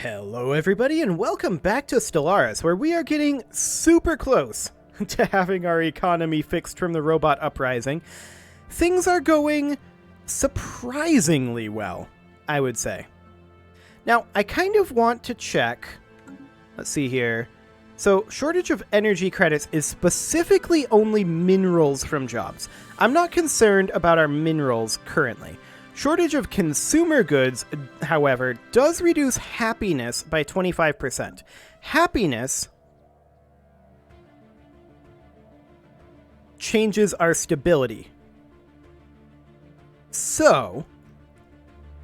Hello everybody and welcome back to Stellaris, where we are getting super close to having our economy fixed from the robot uprising. Things are going surprisingly well, I would say. Now, I kind of want to check, let's see here. So, shortage of energy credits is specifically only minerals from jobs. I'm not concerned about our minerals currently. Shortage of consumer goods, however, does reduce happiness by 25%. Happiness changes our stability. So,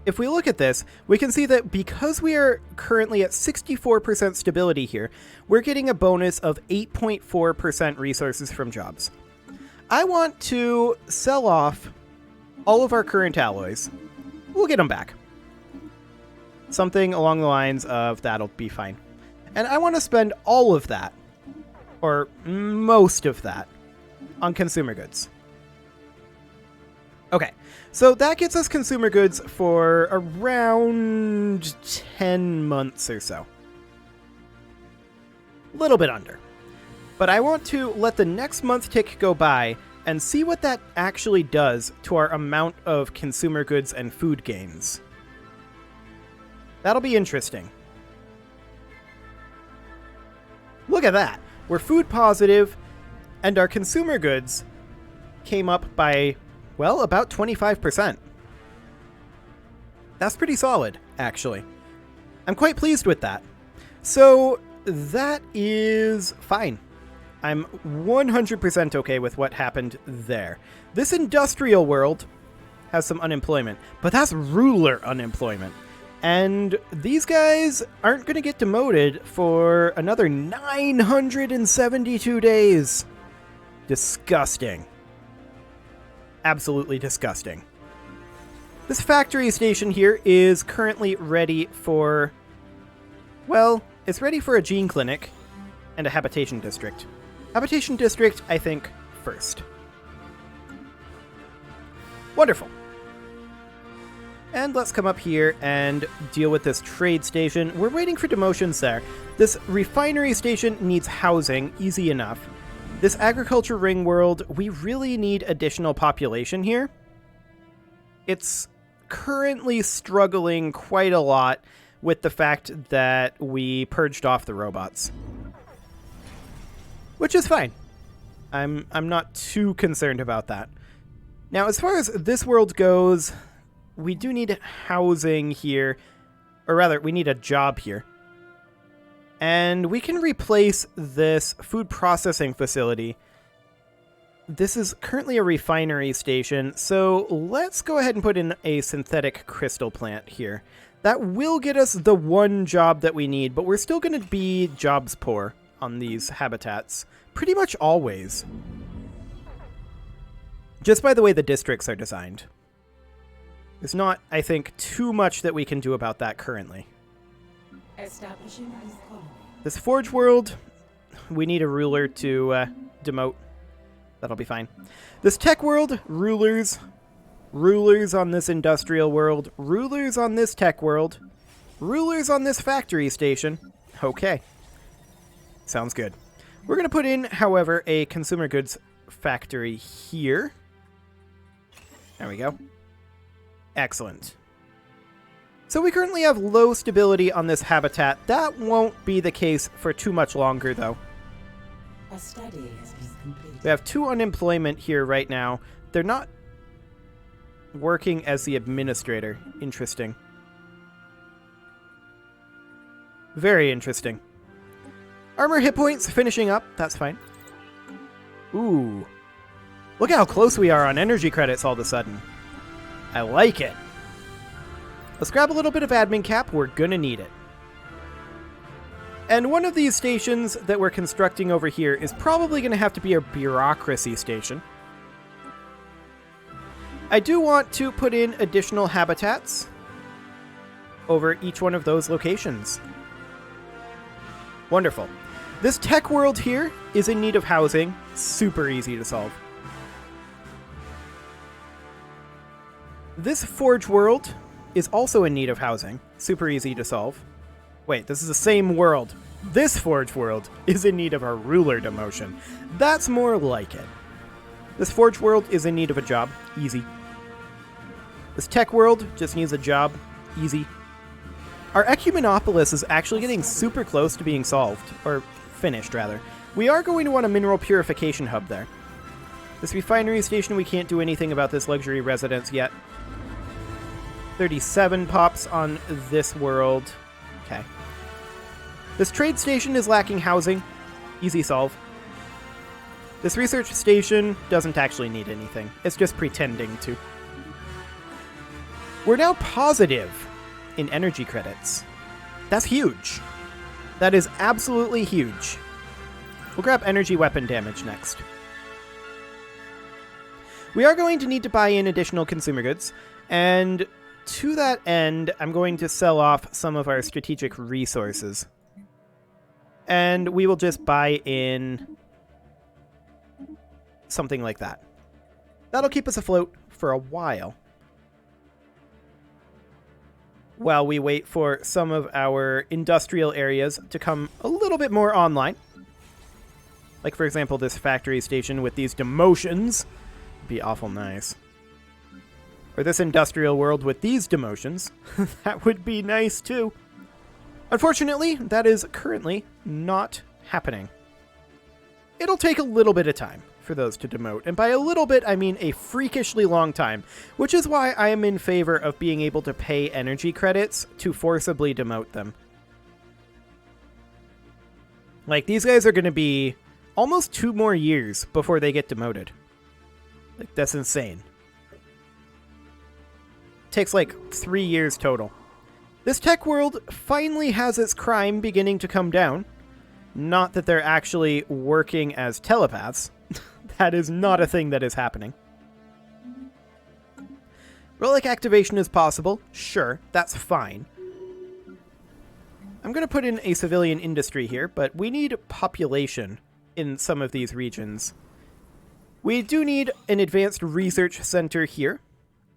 if we look at this, we can see that because we are currently at 64% stability here, we're getting a bonus of 8.4% resources from jobs. I want to sell off all of our current alloys. We'll get them back. Something along the lines of that'll be fine. And I want to spend all of that, or most of that, on consumer goods. Okay, so that gets us consumer goods for around 10 months or so. A little bit under. But I want to let the next month tick go by and see what that actually does to our amount of consumer goods and food gains. That'll be interesting. Look at that. We're food positive, and our consumer goods came up by, well, about 25%. That's pretty solid, actually. I'm quite pleased with that. So, that is fine. I'm 100% okay with what happened there. This industrial world has some unemployment, but that's ruler unemployment. And these guys aren't going to get demoted for another 972 days. Disgusting. Absolutely disgusting. This factory station here is currently ready for, well, it's ready for a gene clinic and a habitation district. Habitation district, I think, first. Wonderful. And let's come up here and deal with this trade station. We're waiting for demotions there. This refinery station needs housing, easy enough. This agriculture ring world, we really need additional population here. It's currently struggling quite a lot with the fact that we purged off the robots. Which is fine. I'm not too concerned about that. Now, as far as this world goes, we do need housing here. Or rather, we need a job here. And we can replace this food processing facility. This is currently a refinery station, so let's go ahead and put in a synthetic crystal plant here. That will get us the one job that we need, but we're still going to be jobs poor on these habitats. Pretty much always. Just by the way the districts are designed. There's not, I think, too much that we can do about that currently. This Forge world, we need a ruler to demote. That'll be fine. This tech world, rulers. Rulers on this industrial world. Rulers on this tech world. Rulers on this factory station. Okay. Sounds good. We're going to put in, however, a consumer goods factory here. There we go. Excellent. So we currently have low stability on this habitat. That won't be the case for too much longer, though. A study has been completed. We have 2 unemployment here right now. They're not working as the administrator. Interesting. Very interesting. Armor hit points finishing up. That's fine. Ooh. Look at how close we are on energy credits all of a sudden. I like it. Let's grab a little bit of admin cap. We're gonna need it. And one of these stations that we're constructing over here is probably going to have to be a bureaucracy station. I do want to put in additional habitats over each one of those locations. Wonderful. This tech world here is in need of housing. Super easy to solve. This Forge world is also in need of housing. Super easy to solve. Wait, this is the same world. This Forge world is in need of a ruler demotion. That's more like it. This Forge world is in need of a job. Easy. This Tech world just needs a job. Easy. Our Ecumenopolis is actually getting super close to being solved. Or finished, rather. We are going to want a mineral purification hub there. This refinery station, we can't do anything about this luxury residence yet. 37 pops on this world. Okay. This trade station is lacking housing. Easy solve. This research station doesn't actually need anything. It's just pretending to. We're now positive in energy credits. That's huge. That is absolutely huge. We'll grab energy weapon damage next. We are going to need to buy in additional consumer goods, and to that end, I'm going to sell off some of our strategic resources. And we will just buy in something like that. That'll keep us afloat for a while. While we wait for some of our industrial areas to come a little bit more online. Like, for example, this factory station with these demotions. Be awful nice. Or this industrial world with these demotions. That would be nice too. Unfortunately, that is currently not happening. It'll take a little bit of time for those to demote, and by a little bit I mean a freakishly long time, which is why I am in favor of being able to pay energy credits to forcibly demote them. Like, these guys are going to be almost 2 more years before they get demoted. Like, that's insane. Takes like 3 years total. This tech world finally has its crime beginning to come down. Not that they're actually working as telepaths. That is not a thing that is happening. Relic activation is possible. Sure, that's fine. I'm going to put in a civilian industry here, but we need population in some of these regions. We do need an advanced research center here.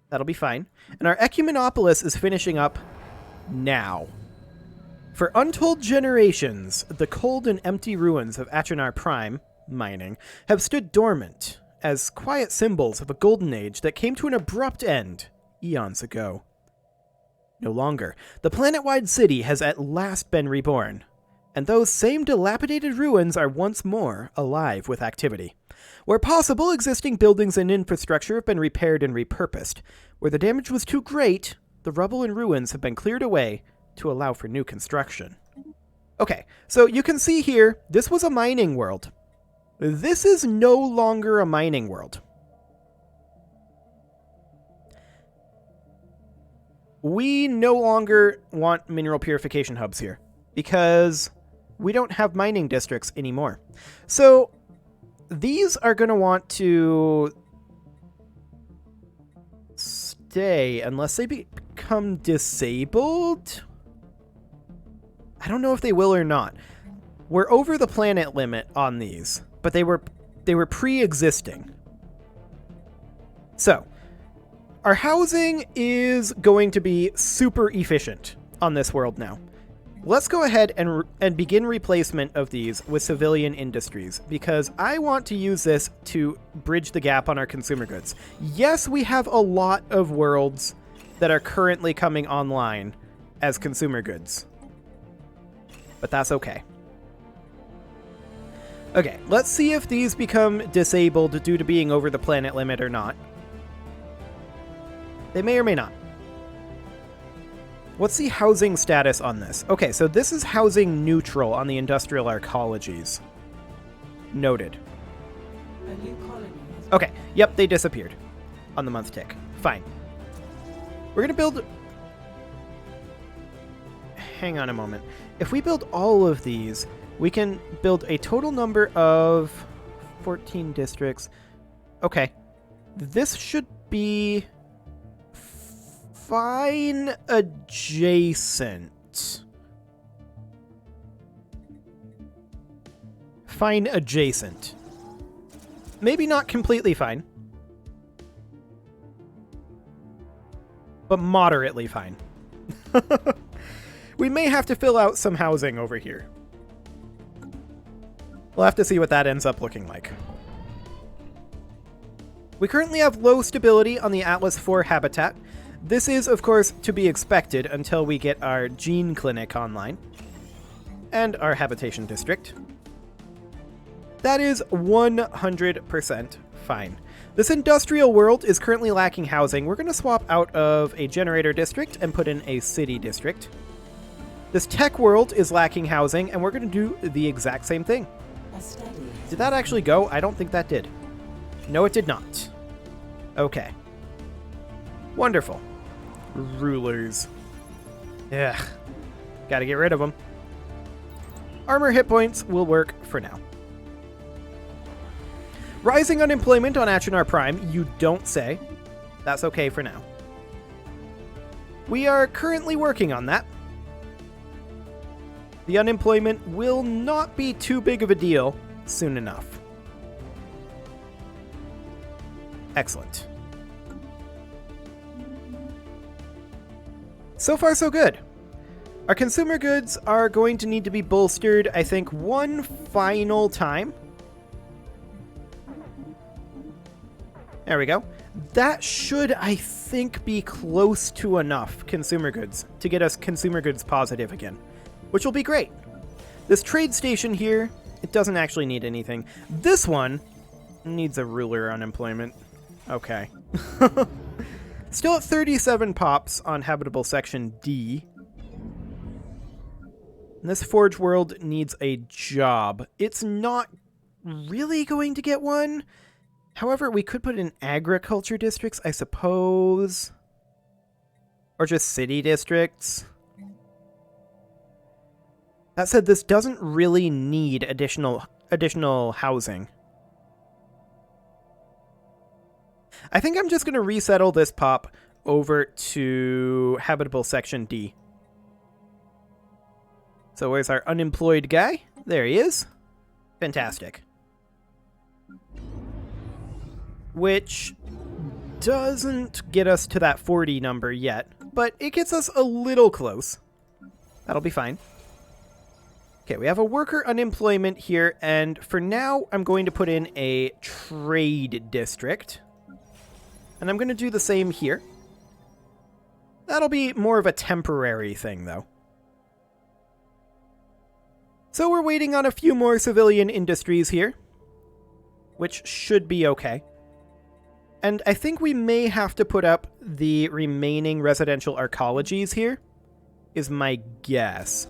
That'll be fine. And our Ecumenopolis is finishing up now. For untold generations, the cold and empty ruins of Achenar Prime, mining, have stood dormant as quiet symbols of a golden age that came to an abrupt end eons ago. No longer. The planet-wide city has at last been reborn, and those same dilapidated ruins are once more alive with activity. Where possible, existing buildings and infrastructure have been repaired and repurposed. Where the damage was too great, the rubble and ruins have been cleared away to allow for new construction. Okay, so you can see here, this was a mining world. This is no longer a mining world. We no longer want mineral purification hubs here, because we don't have mining districts anymore. So these are going to want to stay unless they become disabled. I don't know if they will or not. We're over the planet limit on these, but they were pre-existing. So, our housing is going to be super efficient on this world now. Let's go ahead and begin replacement of these with civilian industries, because I want to use this to bridge the gap on our consumer goods. Yes, we have a lot of worlds that are currently coming online as consumer goods, but that's okay. Okay, let's see if these become disabled due to being over the planet limit or not. They may or may not. What's the housing status on this? Okay, so this is housing neutral on the industrial arcologies. Noted. A new colony has Okay, yep, they disappeared on the month tick. Fine. We're gonna build... Hang on a moment. If we build all of these, we can build a total number of 14 districts. Okay. This should be fine adjacent. Fine adjacent. Maybe not completely fine, but moderately fine. We may have to fill out some housing over here. We'll have to see what that ends up looking like. We currently have low stability on the Atlas IV habitat. This is, of course, to be expected until we get our gene clinic online. And our habitation district. That is 100% fine. This industrial world is currently lacking housing. We're going to swap out of a generator district and put in a city district. This tech world is lacking housing, and we're going to do the exact same thing. Did that actually go? I don't think that did. No, it did not. Okay. Wonderful. Rulers. Ugh. Gotta get rid of them. Armor hit points will work for now. Rising unemployment on Achenar Prime, you don't say. That's okay for now. We are currently working on that. The unemployment will not be too big of a deal soon enough. Excellent. So far, so good. Our consumer goods are going to need to be bolstered, I think, one final time. There we go. That should, I think, be close to enough consumer goods to get us consumer goods positive again, which will be great. This trade station here, it doesn't actually need anything. This one needs a ruler unemployment. Okay. Still at 37 pops on habitable section D. And this forge world needs a job. It's not really going to get one. However, we could put in agriculture districts, I suppose. Or just city districts. That said, this doesn't really need additional housing. I think I'm just going to resettle this pop over to habitable section D. So where's our unemployed guy? There he is. Fantastic. Which doesn't get us to that 40 number yet, but it gets us a little close. That'll be fine. Okay, we have a worker unemployment here, and for now, I'm going to put in a trade district. And I'm going to do the same here. That'll be more of a temporary thing, though. So we're waiting on a few more civilian industries here, which should be okay. And I think we may have to put up the remaining residential arcologies here, is my guess.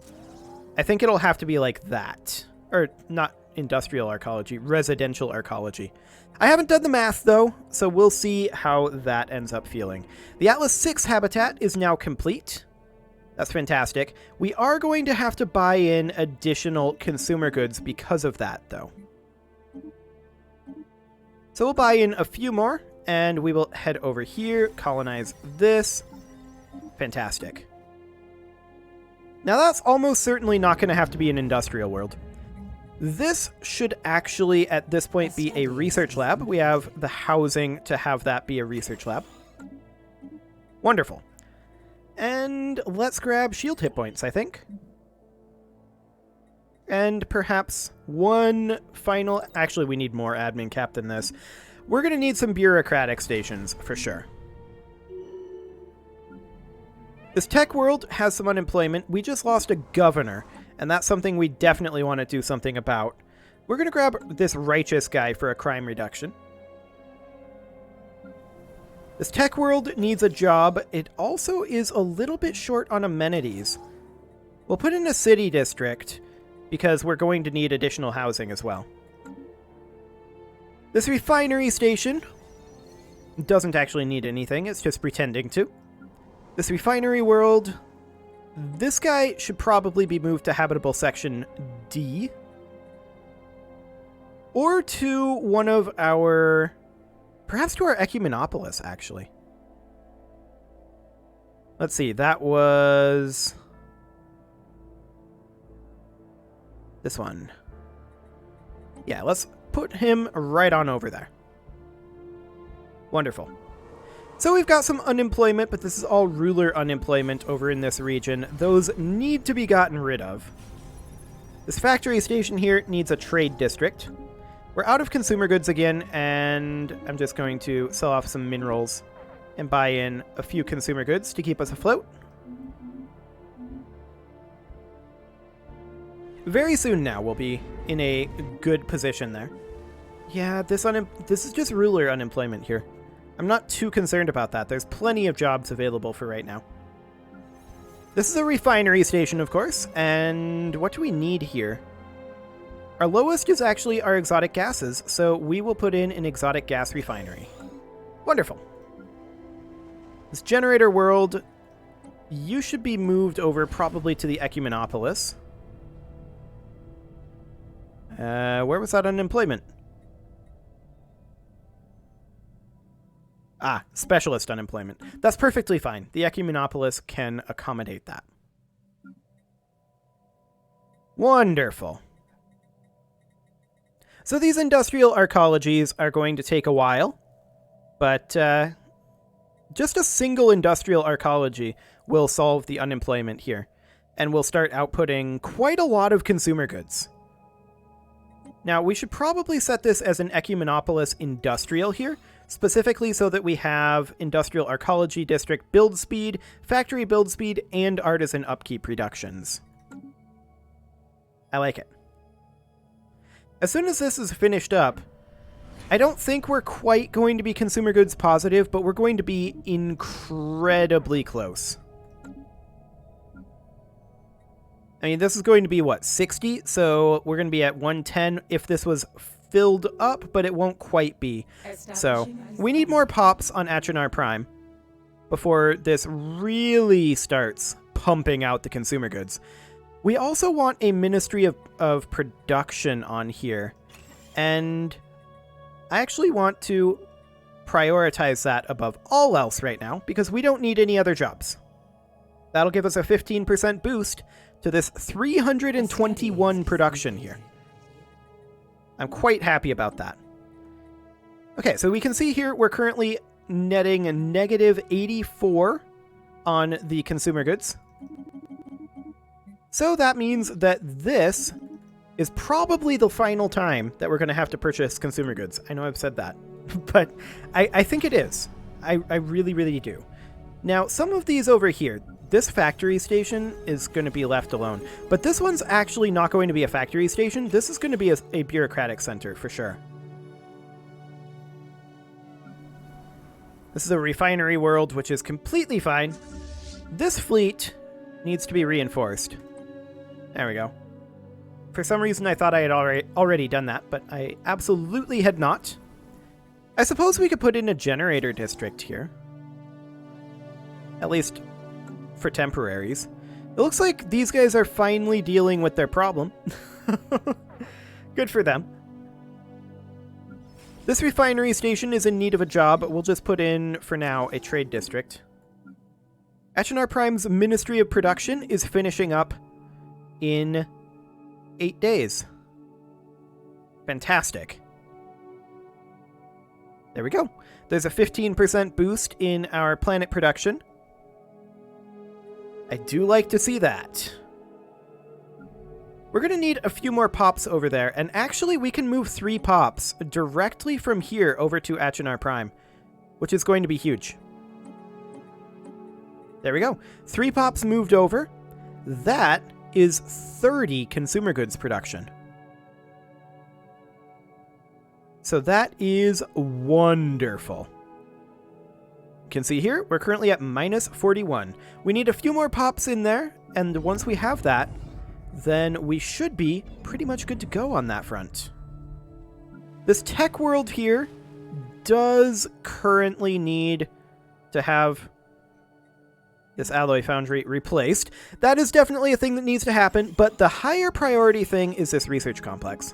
I think it'll have to be like that. Or not industrial arcology, residential arcology. I haven't done the math, though, so we'll see how that ends up feeling. The Atlas 6 habitat is now complete. That's fantastic. We are going to have to buy in additional consumer goods because of that, though. So we'll buy in a few more, and we will head over here, colonize this. Fantastic. Now that's almost certainly not going to have to be an industrial world. This should actually, at this point, be a research lab. We have the housing to have that be a research lab. Wonderful. And let's grab shield hit points, I think. And perhaps one final... Actually, we need more admin cap than this. We're going to need some bureaucratic stations, for sure. This tech world has some unemployment. We just lost a governor, and that's something we definitely want to do something about. We're going to grab this righteous guy for a crime reduction. This tech world needs a job. It also is a little bit short on amenities. We'll put in a city district, because we're going to need additional housing as well. This refinery station doesn't actually need anything. It's just pretending to. This refinery world, this guy should probably be moved to habitable section D. Or to one of our... Perhaps to our Ecumenopolis, actually. Let's see, that was... this one. Yeah, let's put him right on over there. Wonderful. So we've got some unemployment, but this is all ruler unemployment over in this region. Those need to be gotten rid of. This factory station here needs a trade district. We're out of consumer goods again, and I'm just going to sell off some minerals and buy in a few consumer goods to keep us afloat. Very soon now we'll be in a good position there. Yeah, this is just ruler unemployment here. I'm not too concerned about that. There's plenty of jobs available for right now. This is a refinery station, of course, and what do we need here? Our lowest is actually our exotic gases, so we will put in an exotic gas refinery. Wonderful. This generator world, you should be moved over probably to the Ecumenopolis. Where was that unemployment? Ah, specialist unemployment. That's perfectly fine. The Ecumenopolis can accommodate that. Wonderful. So these industrial arcologies are going to take a while, but just a single industrial arcology will solve the unemployment here, and we'll start outputting quite a lot of consumer goods. Now, we should probably set this as an Ecumenopolis industrial here, specifically so that we have industrial arcology district build speed, factory build speed, and artisan upkeep reductions. I like it. As soon as this is finished up, I don't think we're quite going to be consumer goods positive, but we're going to be incredibly close. I mean, this is going to be, what, 60? So we're going to be at 110 if this was filled up, but it won't quite be. So we need more pops on Achenar Prime before this really starts pumping out the consumer goods. We also want a Ministry of Production on here, and I actually want to prioritize that above all else right now, because we don't need any other jobs. That'll give us a 15% boost to this 321 production here. I'm quite happy about that. Okay, so we can see here we're currently netting a negative 84 on the consumer goods. So that means that this is probably the final time that we're going to have to purchase consumer goods. I know I've said that, but I think it is. I really, really do. Now, some of these over here, this factory station is going to be left alone, but this one's actually not going to be a factory station. This is going to be a bureaucratic center for sure. This is a refinery world, which is completely fine. This fleet needs to be reinforced. There we go. For some reason, I thought I had already done that, but I absolutely had not. I suppose we could put in a generator district here. At least for temporaries. It looks like these guys are finally dealing with their problem. Good for them. This refinery station is in need of a job. We'll just put in, for now, a trade district. Achenar Prime's Ministry of Production is finishing up in 8 days. Fantastic. There we go. There's a 15% boost in our planet production. I do like to see that. We're going to need a few more pops over there, and actually we can move 3 pops directly from here over to Achenar Prime, which is going to be huge. There we go. 3 pops moved over. That is 30 consumer goods production. So that is wonderful. You can see here, we're currently at minus 41. We need a few more pops in there, and once we have that, then we should be pretty much good to go on that front. This tech world here does currently need to have this alloy foundry replaced. That is definitely a thing that needs to happen, but the higher priority thing is this research complex.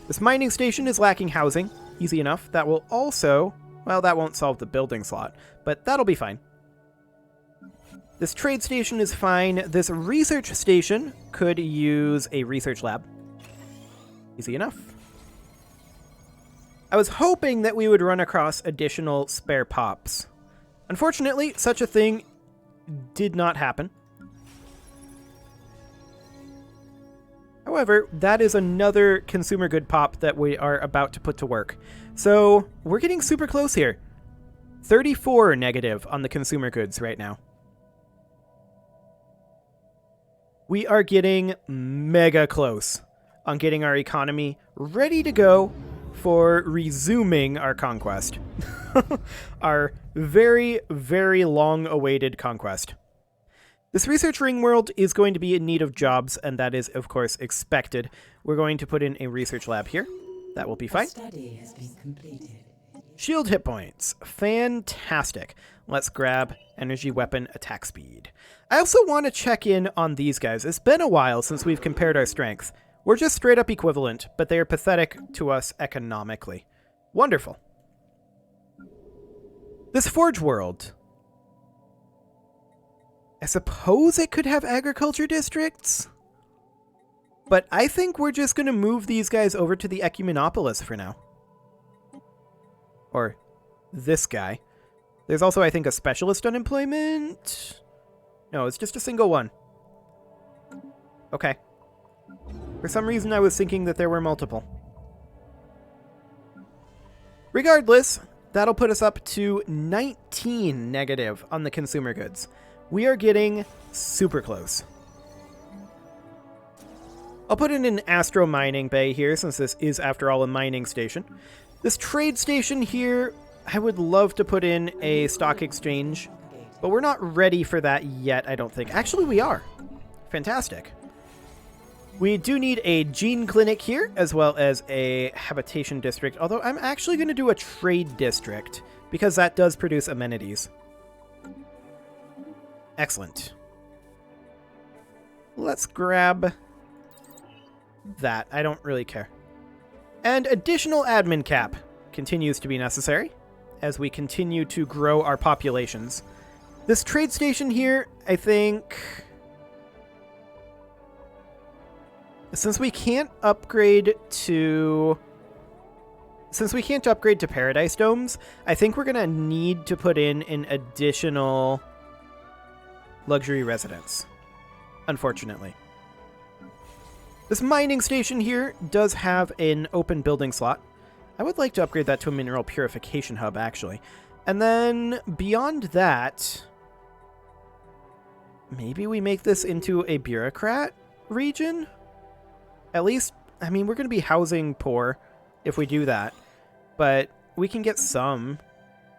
This mining station is lacking housing. Easy enough. That will also, well, that won't solve the building slot, but that'll be fine. This trade station is fine. This research station could use a research lab. Easy enough. I was hoping that we would run across additional spare pops. Unfortunately, such a thing did not happen. However, that is another consumer good pop that we are about to put to work. So we're getting super close here. 34 negative on the consumer goods right now. We are getting mega close on getting our economy ready to go for resuming our conquest. Our very, very long-awaited conquest. This research ring world is going to be in need of jobs, and that is, of course, expected. We're going to put in a research lab here. That will be fine. Study has been completed. Shield hit points. Fantastic. Let's grab energy weapon attack speed. I also want to check in on these guys. It's been a while since we've compared our strength. We're just straight up equivalent, but they are pathetic to us economically. Wonderful. This Forge world. I suppose it could have agriculture districts? But I think we're just going to move these guys over to the Ecumenopolis for now. Or this guy. There's also, I think, a specialist unemployment. No, it's just a single one. Okay. For some reason, I was thinking that there were multiple. Regardless, that'll put us up to 19 negative on the consumer goods. We are getting super close. I'll put in an astro mining bay here, since this is, after all, a mining station. This trade station here, I would love to put in a stock exchange, but we're not ready for that yet, I don't think. Actually, we are. Fantastic. We do need a gene clinic here, as well as a habitation district, although I'm actually going to do a trade district, because that does produce amenities. Excellent. Let's grab that. I don't really care. And additional admin cap continues to be necessary as we continue to grow our populations. This trade station here, I think, since we can't upgrade to Paradise Domes, I think we're going to need to put in an additional luxury residence, unfortunately. This mining station here does have an open building slot. I would like to upgrade that to a mineral purification hub, actually. And then beyond that, maybe we make this into a bureaucrat region? At least, I mean, we're going to be housing poor if we do that. But we can get some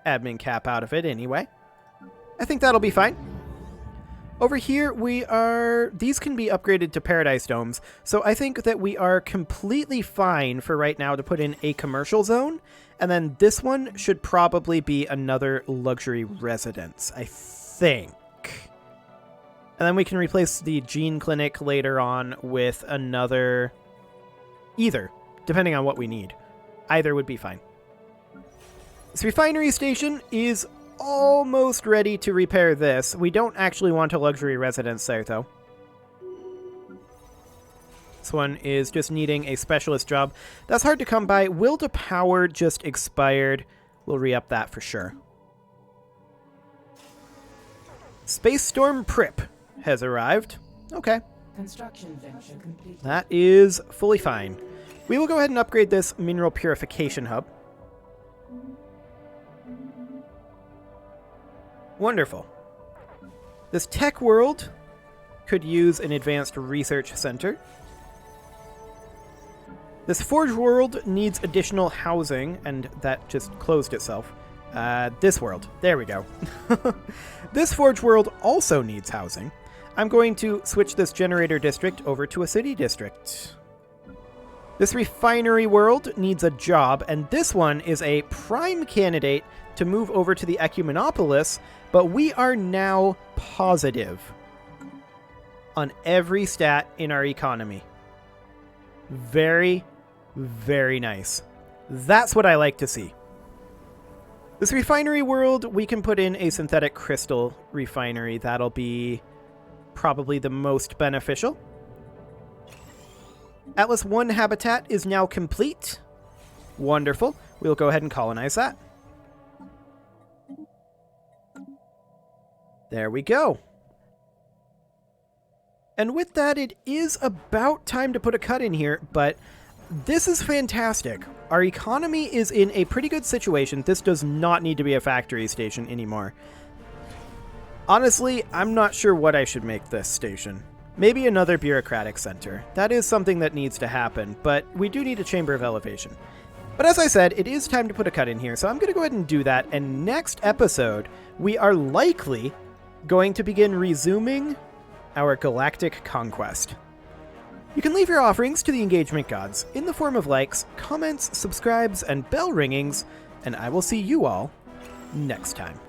admin cap out of it anyway. I think that'll be fine. Over here, these can be upgraded to Paradise Domes, so I think that we are completely fine for right now to put in a commercial zone, and then this one should probably be another luxury residence, I think. And then we can replace the gene clinic later on with another, either, depending on what we need. Either would be fine. This refinery station is almost ready to repair this. We don't actually want a luxury residence there, though. This one is just needing a specialist job. That's hard to come by. Will to Power just expired. We'll re-up that for sure. Space Storm Prip has arrived. Okay. Construction venture complete. That is fully fine. We will go ahead and upgrade this mineral purification hub. Wonderful. This tech world could use an advanced research center. This forge world needs additional housing, and that just closed itself. This world. There we go. This forge world also needs housing. I'm going to switch this generator district over to a city district. This refinery world needs a job, and this one is a prime candidate to move over to the Ecumenopolis, but we are now positive on every stat in our economy. Very, very nice. That's what I like to see. This refinery world, we can put in a synthetic crystal refinery. That'll be probably the most beneficial. Atlas 1 habitat is now complete. Wonderful. we'll go ahead and colonize that. There we go. And with that, it is about time to put a cut in here, but this is fantastic. Our economy is in a pretty good situation. This does not need to be a factory station anymore. Honestly, I'm not sure what I should make this station. Maybe another bureaucratic center. That is something that needs to happen, but we do need a chamber of elevation. But as I said, it is time to put a cut in here, so I'm going to go ahead and do that, and next episode, we are likely going to begin resuming our galactic conquest. You can leave your offerings to the engagement gods in the form of likes, comments, subscribes, and bell ringings, and I will see you all next time.